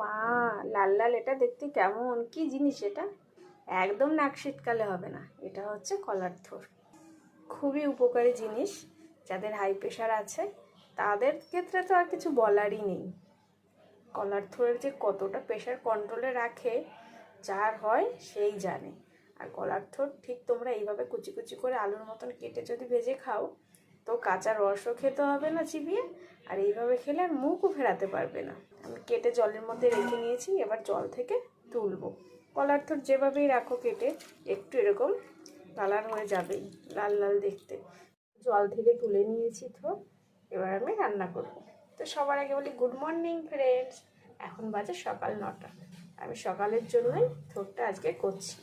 মা, লাল লাল, এটা দেখতে কেমন, কি জিনিস এটা? একদম নাক শীতকালে হবে না। এটা হচ্ছে কলার থোড়। খুবই উপকারী জিনিস। যাদের হাই প্রেশার আছে তাদের ক্ষেত্রে তো আর কিছু বলারই নেই। কলার থোড়ের যে কতটা প্রেশার কন্ট্রোলে রাখে, যার হয় সেই জানে। আর কলার থোড় ঠিক তোমরা এইভাবে কুচি কুচি করে আলুর মতন কেটে যদি ভেজে খাও, তো কাঁচা রসও খেতে হবে না চিবিয়ে, আর এইভাবে খেলে আর মুখও ফেরাতে পারবে না। আমি কেটে জলের মধ্যে রেখে নিয়েছি, এবার জল থেকে তুলবো। কলার থোড় যেভাবেই রাখো কেটে, একটু এরকম কালার হয়ে যাবেই, লাল লাল দেখতে। জল থেকে তুলে নিয়েছি থোড়, এবার আমি রান্না করব। তো সবার আগে বলি গুড মর্নিং ফ্রেন্ডস। এখন বাজে সকাল 9টা। আমি সকালের জন্যই থোড়টা আজকে করছি।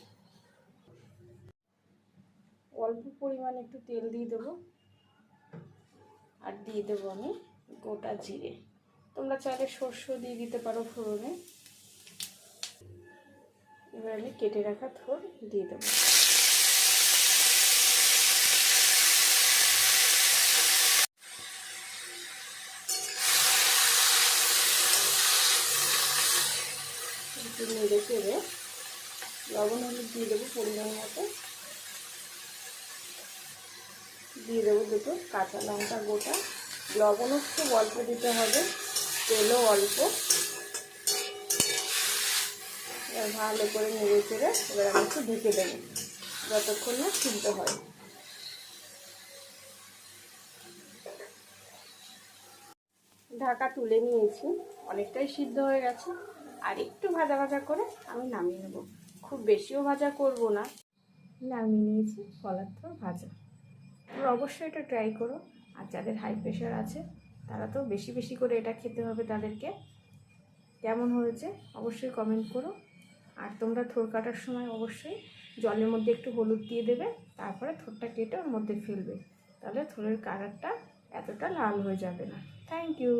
অল্প পরিমাণে একটু তেল দিয়ে দেবো, আর দিয়ে দেবো আমি গোটা জিরে। তোমরা চাইলে সর্ষেও দিয়ে দিতে পারো ফোড়নে। এবার আমি কেটে রাখা থোড় দিয়ে দেবো। একটু নেড়ে চেড়ে লবণ হলুদ দিয়ে দেবো পরিমাণ মতো। দিয়ে দেবো দুটো কাঁচা লঙ্কা গোটা। লবণও খুব অল্প দিতে হবে, তেলও অল্প। এবার ভালো করে নেড়ে চেড়ে এবার আমি একটু ঢেকে দেবো যতক্ষণ না সিদ্ধ হয়। ঢাকা তুলে নিয়েছি, অনেকটাই সিদ্ধ হয়ে গেছে। আর একটু ভাজা ভাজা করে আমি নামিয়ে নেব। খুব বেশিও ভাজা করব না। নামিয়ে নিয়েছি কলার থোড় ভাজা। তোমরা অবশ্যই এটা ট্রাই করো। আর যাদের হাই প্রেশার আছে তারা তো বেশি বেশি করে এটা খেতে হবে তাদেরকে। কেমন হয়েছে অবশ্যই কমেন্ট করো। আর তোমরা থোড় কাটার সময় অবশ্যই জলের মধ্যে একটু হলুদ দিয়ে দেবে, তারপরে থোড়টা কেটে ওর মধ্যে ফেলবে। তাহলে থোড়ের কালারটা এতটা লাল হয়ে যাবে না। Thank you.